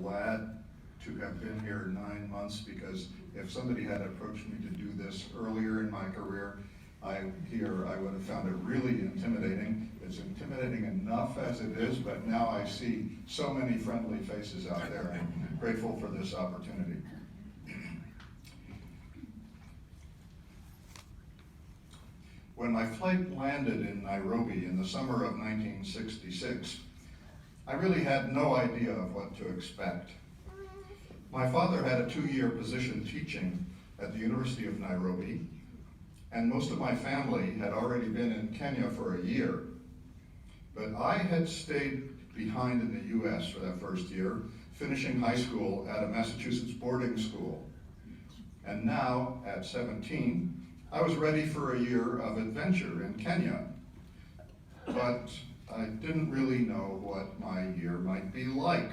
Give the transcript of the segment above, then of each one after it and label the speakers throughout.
Speaker 1: glad to have been here 9 months, because if somebody had approached me to do this earlier in my career, I would have found it really intimidating. It's intimidating enough as it is, but now I see so many friendly faces out there, and I'm grateful for this opportunity. When my flight landed in Nairobi in the summer of 1966, I really had no idea of what to expect. My father had a 2-year position teaching at the University of Nairobi, and most of my family had already been in Kenya for a year. But I had stayed behind in the US for that first year, finishing high school at a Massachusetts boarding school. And now, at 17, I was ready for a year of adventure in Kenya. But I didn't really know what my year might be like.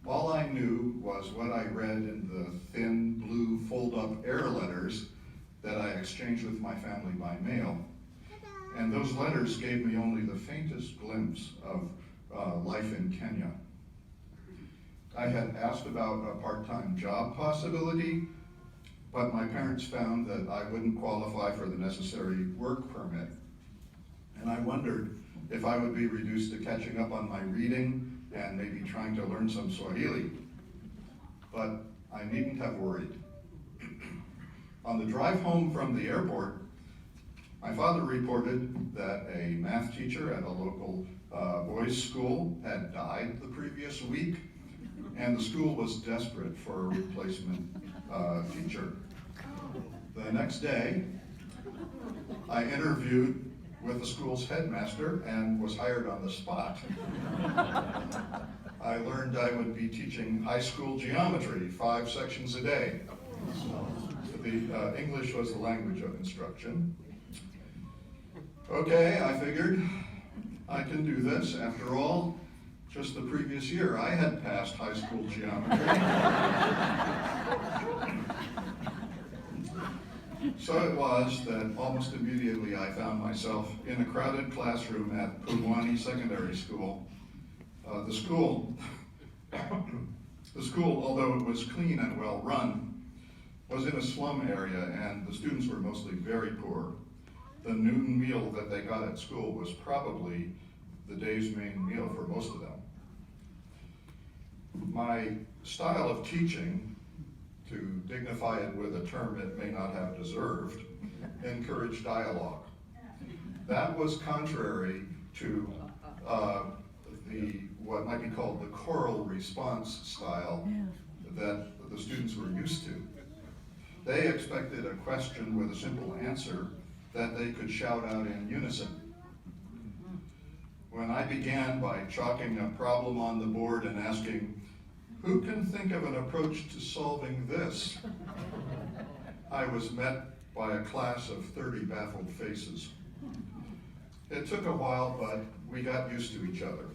Speaker 1: All I knew was what I read in the thin blue fold-up air letters that I exchanged with my family by mail. And those letters gave me only the faintest glimpse of life in Kenya. I had asked about a part-time job possibility, but my parents found that I wouldn't qualify for the necessary work permit. And I wondered if I would be reduced to catching up on my reading and maybe trying to learn some Swahili. But I needn't have worried. On the drive home from the airport, my father reported that a math teacher at a local boys' school had died the previous week, and the school was desperate for a replacement teacher. The next day, I interviewed with the school's headmaster and was hired on the spot. I learned I would be teaching high school geometry 5 sections a day. The English was the language of instruction. Okay, I figured I can do this. After all, just the previous year I had passed high school geometry. So it was that almost immediately I found myself in a crowded classroom at Pumwani Secondary School. The school, although it was clean and well run, was in a slum area, and the students were mostly very poor. The noon meal that they got at school was probably the day's main meal for most of them. My style of teaching, to dignify it with a term it may not have deserved, encouraged dialogue. That was contrary to what might be called the choral response style that the students were used to. They expected a question with a simple answer that they could shout out in unison. When I began by chalking a problem on the board and asking, "Who can think of an approach to solving this?" I was met by a class of 30 baffled faces. It took a while, but we got used to each other.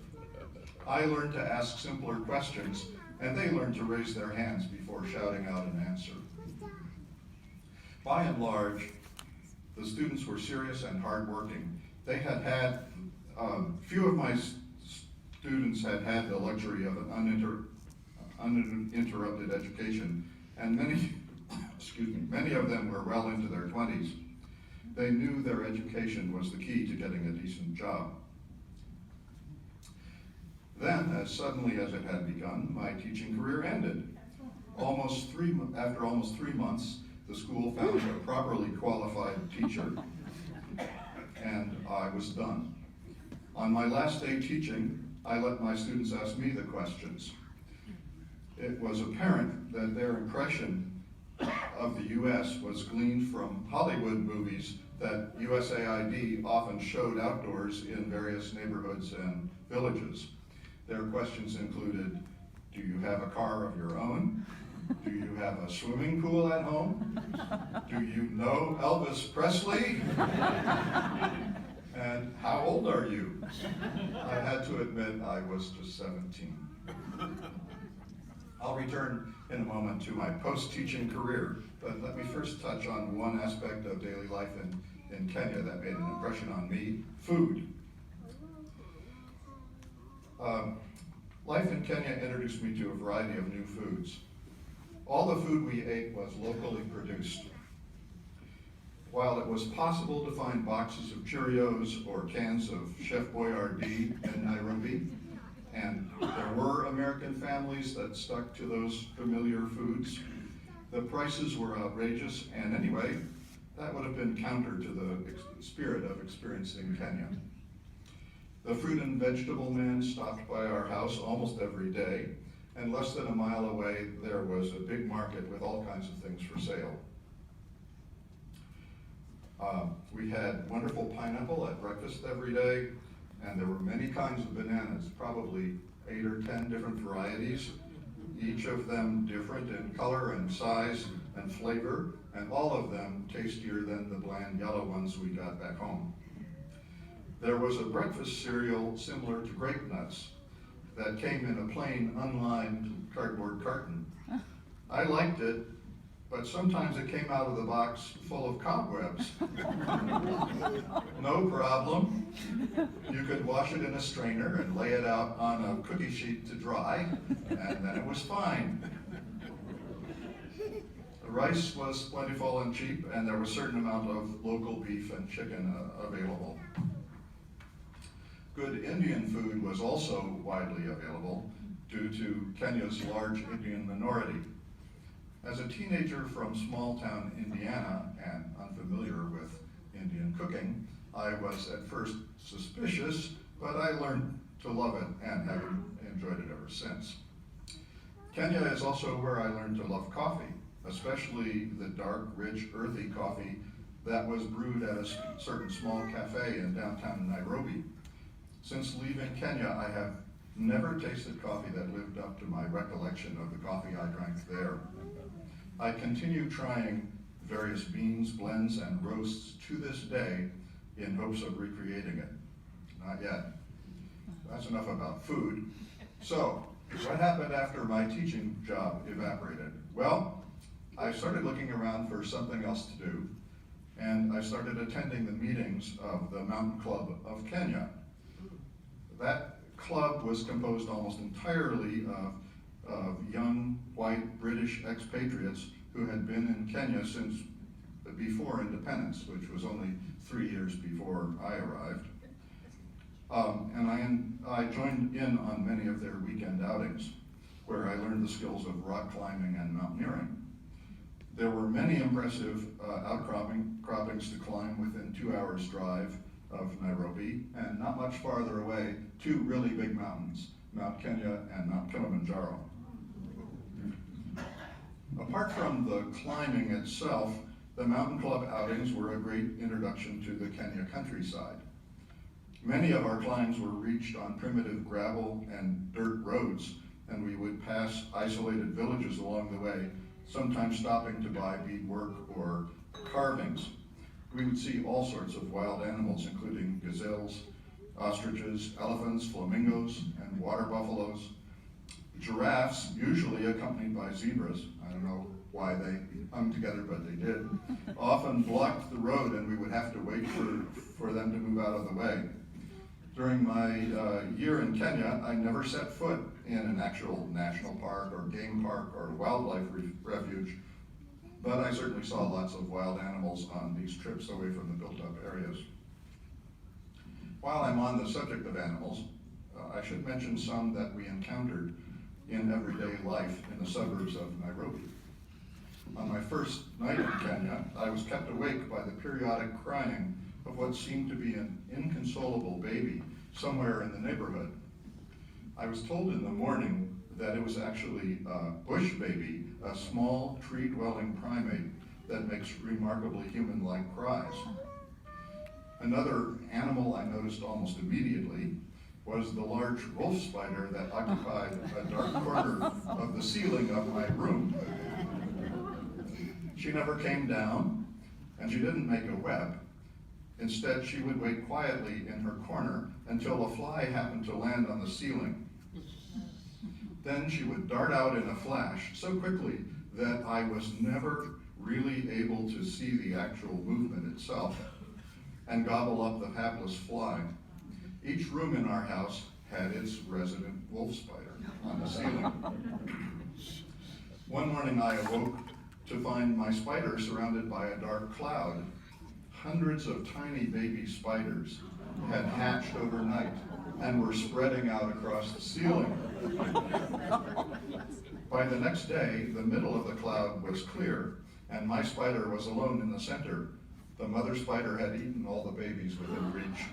Speaker 1: I learned to ask simpler questions, and they learned to raise their hands before shouting out an answer. By and large, the students were serious and hardworking. They had few of my students had the luxury of an uninterrupted education, and many of them were well into their 20s. They knew their education was the key to getting a decent job. Then, as suddenly as it had begun, my teaching career ended. After almost 3 months, the school found a properly qualified teacher, and I was done. On my last day teaching, I let my students ask me the questions. It was apparent that their impression of the U.S. was gleaned from Hollywood movies that USAID often showed outdoors in various neighborhoods and villages. Their questions included, do you have a car of your own? Do you have a swimming pool at home? Do you know Elvis Presley? And how old are you? I had to admit I was just 17. I'll return in a moment to my post-teaching career, but let me first touch on one aspect of daily life in Kenya that made an impression on me: food. Life in Kenya introduced me to a variety of new foods. All the food we ate was locally produced. While it was possible to find boxes of Cheerios or cans of Chef Boyardee in Nairobi, and there were American families that stuck to those familiar foods, the prices were outrageous, and anyway, that would have been counter to the spirit of experiencing Kenya. The fruit and vegetable man stopped by our house almost every day, and less than a mile away there was a big market with all kinds of things for sale. We had wonderful pineapple at breakfast every day, and there were many kinds of bananas, probably 8 or 10 different varieties, each of them different in color and size and flavor, and all of them tastier than the bland yellow ones we got back home. There was a breakfast cereal similar to grape nuts that came in a plain, unlined cardboard carton. I liked it, but sometimes it came out of the box full of cobwebs. No problem. You could wash it in a strainer and lay it out on a cookie sheet to dry, and then it was fine. The rice was plentiful and cheap, and there was a certain amount of local beef and chicken available. Good Indian food was also widely available due to Kenya's large Indian minority. As a teenager from small-town Indiana and unfamiliar with Indian cooking, I was at first suspicious, but I learned to love it and have enjoyed it ever since. Kenya is also where I learned to love coffee, especially the dark, rich, earthy coffee that was brewed at a certain small cafe in downtown Nairobi. Since leaving Kenya, I have never tasted coffee that lived up to my recollection of the coffee I drank there. I continue trying various beans, blends, and roasts to this day in hopes of recreating it. Not yet. That's enough about food. So, what happened after my teaching job evaporated? Well, I started looking around for something else to do, and I started attending the meetings of the Mountain Club of Kenya. That club was composed almost entirely of young, white, British expatriates who had been in Kenya since before independence, which was only 3 years before I arrived. And I joined in on many of their weekend outings, where I learned the skills of rock climbing and mountaineering. There were many impressive outcroppings to climb within 2 hours' drive of Nairobi, and not much farther away, 2 really big mountains, Mount Kenya and Mount Kilimanjaro. Apart from the climbing itself, the mountain club outings were a great introduction to the Kenya countryside. Many of our climbs were reached on primitive gravel and dirt roads, and we would pass isolated villages along the way, sometimes stopping to buy beadwork or carvings. We would see all sorts of wild animals, including gazelles, ostriches, elephants, flamingos, and water buffaloes. Giraffes, usually accompanied by zebras, I don't know why they hung together, but they did, often blocked the road, and we would have to wait for them to move out of the way. During my year in Kenya, I never set foot in an actual national park or game park or wildlife refuge, but I certainly saw lots of wild animals on these trips away from the built-up areas. While I'm on the subject of animals, I should mention some that we encountered in everyday life in the suburbs of Nairobi. On my first night in Kenya, I was kept awake by the periodic crying of what seemed to be an inconsolable baby somewhere in the neighborhood. I was told in the morning that it was actually a bush baby, a small tree-dwelling primate that makes remarkably human-like cries. Another animal I noticed almost immediately was the large wolf spider that occupied a dark corner of the ceiling of my room. She never came down, and she didn't make a web. Instead, she would wait quietly in her corner until a fly happened to land on the ceiling. Then she would dart out in a flash so quickly that I was never really able to see the actual movement itself and gobble up the hapless fly. Each room in our house had its resident wolf spider on the ceiling. One morning I awoke to find my spider surrounded by a dark cloud. Hundreds of tiny baby spiders had hatched overnight and were spreading out across the ceiling. By the next day, the middle of the cloud was clear, and my spider was alone in the center. The mother spider had eaten all the babies within reach.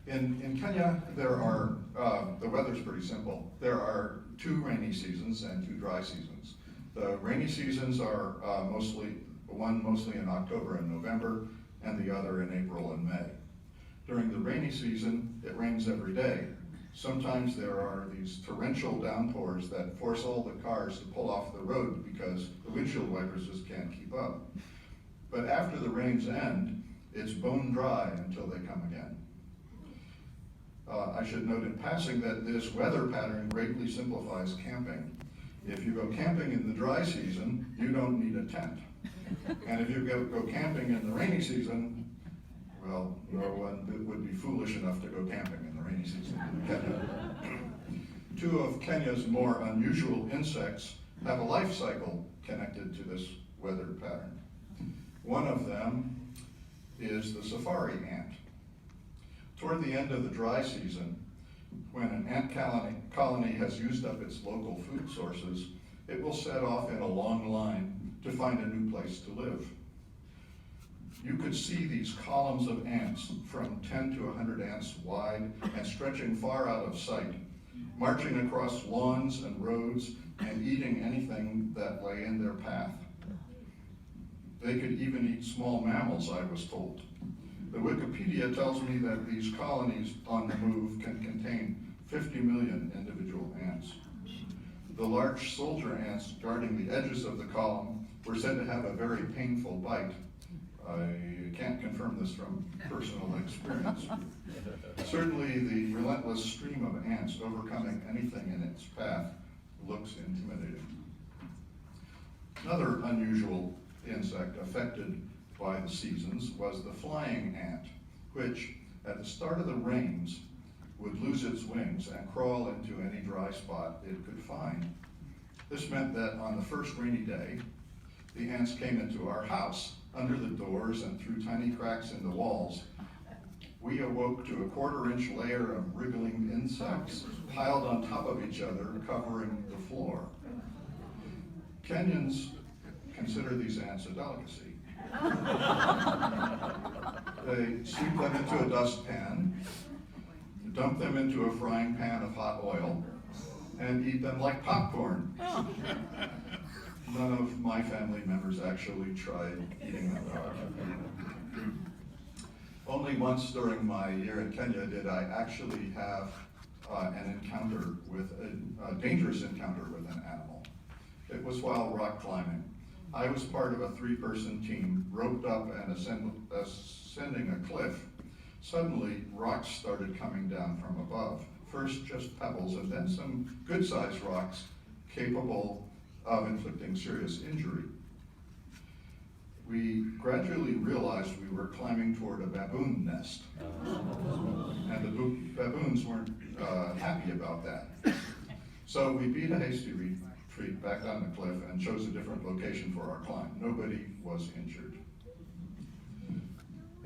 Speaker 1: In Kenya, the weather's pretty simple. There are 2 rainy seasons and 2 dry seasons. The rainy seasons are mostly in October and November, and the other in April and May. During the rainy season, it rains every day. Sometimes there are these torrential downpours that force all the cars to pull off the road because the windshield wipers just can't keep up. But after the rains end, it's bone dry until they come again. I should note in passing that this weather pattern greatly simplifies camping. If you go camping in the dry season, you don't need a tent. And if you go camping in the rainy season, well, no one would be foolish enough to go camping in the rainy season in Kenya. 2 of Kenya's more unusual insects have a life cycle connected to this weather pattern. One of them is the safari ant. Toward the end of the dry season, when an ant colony has used up its local food sources, it will set off in a long line to find a new place to live. You could see these columns of ants from 10 to 100 ants wide and stretching far out of sight, marching across lawns and roads and eating anything that lay in their path. They could even eat small mammals, I was told. The Wikipedia tells me that these colonies on the move can contain 50 million individual ants. The large soldier ants guarding the edges of the column were said to have a very painful bite. I can't confirm this from personal experience. Certainly the relentless stream of ants overcoming anything in its path looks intimidating. Another unusual insect affected by the seasons was the flying ant, which at the start of the rains would lose its wings and crawl into any dry spot it could find. This meant that on the first rainy day, the ants came into our house, under the doors and through tiny cracks in the walls. We awoke to a 1/4-inch layer of wriggling insects piled on top of each other, covering the floor. Kenyans consider these ants a delicacy. They sweep them into a dustpan, dump them into a frying pan of hot oil, and eat them like popcorn. None of my family members actually tried eating them. Only once during my year in Kenya did I actually have an encounter with a dangerous encounter with an animal. It was while rock climbing. I was part of a 3-person team roped up and ascending a cliff. Suddenly, rocks started coming down from above. First just pebbles and then some good-sized rocks capable of inflicting serious injury. We gradually realized we were climbing toward a baboon nest. And the baboons weren't happy about that. So we beat a hasty retreat back down the cliff and chose a different location for our climb. Nobody was injured.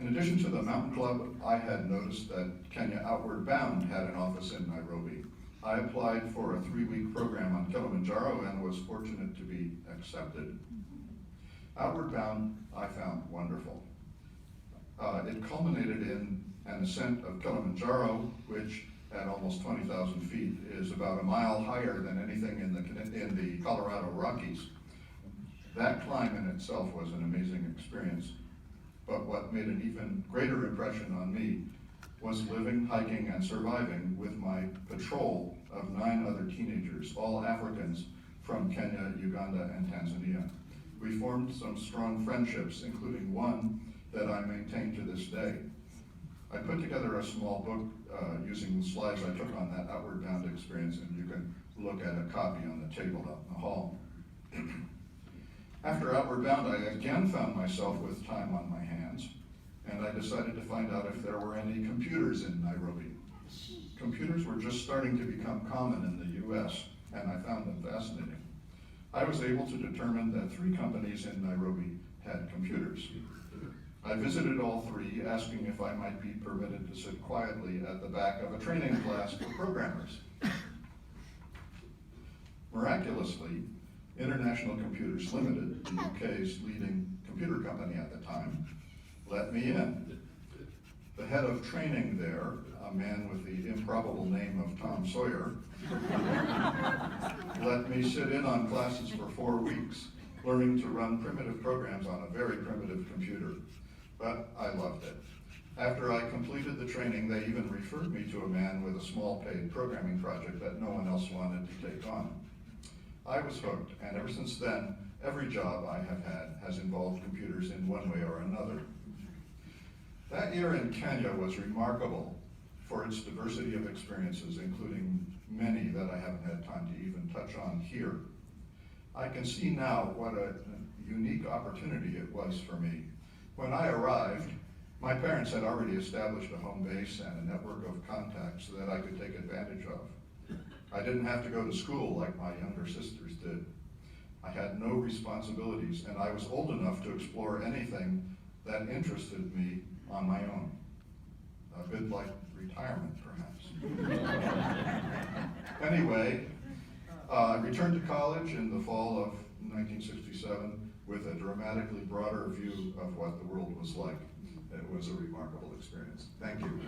Speaker 1: In addition to the mountain club, I had noticed that Kenya Outward Bound had an office in Nairobi. I applied for a 3-week program on Kilimanjaro and was fortunate to be accepted. Outward Bound I found wonderful. It culminated in an ascent of Kilimanjaro, which at almost 20,000 feet is about a mile higher than anything in the Colorado Rockies. That climb in itself was an amazing experience, but what made an even greater impression on me was living, hiking, and surviving with my patrol of 9 other teenagers, all Africans from Kenya, Uganda, and Tanzania. We formed some strong friendships, including one that I maintain to this day. I put together a small book using the slides I took on that Outward Bound experience, and you can look at a copy on the table out in the hall. After Outward Bound, I again found myself with time on my hands. and I decided to find out if there were any computers in Nairobi. Computers were just starting to become common in the US, and I found them fascinating. I was able to determine that 3 companies in Nairobi had computers. I visited all 3, asking if I might be permitted to sit quietly at the back of a training class for programmers. Miraculously, International Computers Limited, the UK's leading computer company at the time, let me in. The head of training there, a man with the improbable name of Tom Sawyer, let me sit in on classes for 4 weeks, learning to run primitive programs on a very primitive computer. But I loved it. After I completed the training, they even referred me to a man with a small paid programming project that no one else wanted to take on. I was hooked, and ever since then, every job I have had has involved computers in one way or another. That year in Kenya was remarkable for its diversity of experiences, including many that I haven't had time to even touch on here. I can see now what a unique opportunity it was for me. When I arrived, my parents had already established a home base and a network of contacts that I could take advantage of. I didn't have to go to school like my younger sisters did. I had no responsibilities, and I was old enough to explore anything that interested me on my own. A bit like retirement, perhaps. Anyway, I returned to college in the fall of 1967 with a dramatically broader view of what the world was like. It was a remarkable experience. Thank you.